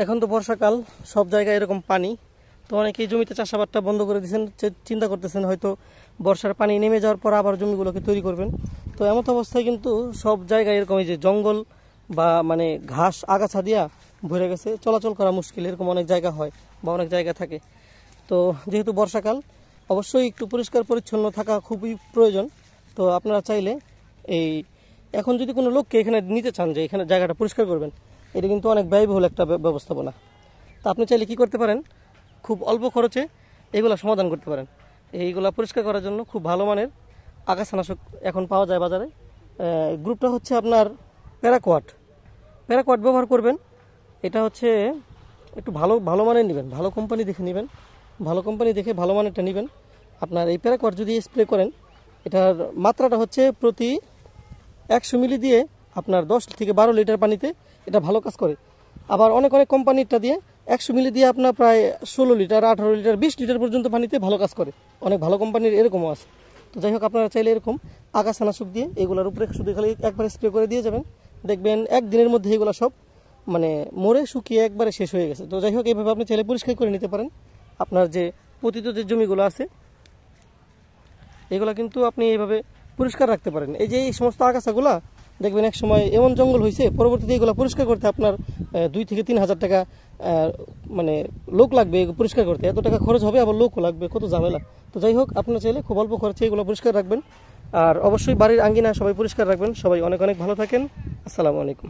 এখন তো বর্ষাকাল, সব জায়গায় এরকম পানি। তো অনেকেই জমিতে চাষাবাদটা বন্ধ করে দিয়েছেন, চিন্তা করতেছেন হয়তো বর্ষার পানি নেমে যাওয়ার পর আবার জমিগুলোকে তৈরি করবেন। তো এমত অবস্থায় কিন্তু সব জায়গায় এরকম এই যে জঙ্গল বা মানে ঘাস আগাছা দিয়া ভরে গেছে, চলাচল করা মুশকিল, এরকম অনেক জায়গা হয় বা অনেক জায়গা থাকে। তো যেহেতু বর্ষাকাল, অবশ্যই একটু পরিষ্কার পরিচ্ছন্ন থাকা খুবই প্রয়োজন। তো আপনারা চাইলে এই এখন যদি কোনো লোককে এখানে নিতে চান যে এখানে জায়গাটা পরিষ্কার করবেন, এটা কিন্তু অনেক ব্যয়বহুল একটা ব্যবস্থাপনা। তা আপনি চাইলে কি করতে পারেন, খুব অল্প খরচে এগুলা সমাধান করতে পারেন। এইগুলা পরিষ্কার করার জন্য খুব ভালো মানের আগাছানাশক এখন পাওয়া যায় বাজারে। গ্রুপটা হচ্ছে আপনার প্যারাকোয়াট। প্যারাকোয়াট ব্যবহার করবেন। এটা হচ্ছে একটু ভালো ভালো মানের নেবেন, ভালো কোম্পানি দেখে নেবেন, ভালো কোম্পানি দেখে ভালো মানেরটা নেবেন। আপনার এই প্যারাকোয়াট যদি স্প্রে করেন, এটার মাত্রাটা হচ্ছে প্রতি 100 মিলি দিয়ে আপনার 10 থেকে 12 লিটার পানিতে এটা ভালো কাজ করে। আবার অনেক অনেক কোম্পানিটা দিয়ে 100 মিলি দিয়ে আপনার প্রায় 16 লিটার, 18 লিটার, 20 লিটার পর্যন্ত পানিতে ভালো কাজ করে। অনেক ভালো কোম্পানির এরকমও আছে। তো যাই হোক, আপনারা চাইলে এরকম আগাছানাশক দিয়ে এগুলোর উপরে শুধু খালি একবার স্প্রে করে দিয়ে যাবেন, দেখবেন একদিনের মধ্যে এগুলো সব মানে মরে শুকিয়ে একবারে শেষ হয়ে গেছে। তো যাই হোক, এইভাবে আপনি চাইলে পরিষ্কার করে নিতে পারেন আপনার যে পতিত যে জমিগুলো আছে, এগুলা কিন্তু আপনি এইভাবে পরিষ্কার রাখতে পারেন। এই যে এই সমস্ত আগাছাগুলা দেখবেন এক সময় এমন জঙ্গল হয়েছে, পরবর্তীতে এগুলো পরিষ্কার করতে আপনার 2 থেকে 3 হাজার টাকা মানে লোক লাগবে পরিষ্কার করতে। এত টাকা খরচ হবে, আবার লোকও লাগবে, কত ঝামেলা। তো যাই হোক, আপনারা চাইলে খুব অল্প খরচে এগুলো পরিষ্কার রাখবেন। আর অবশ্যই বাড়ির আঙ্গিনা সবাই পরিষ্কার রাখবেন। সবাই অনেক অনেক ভালো থাকেন। আসসালামু আলাইকুম।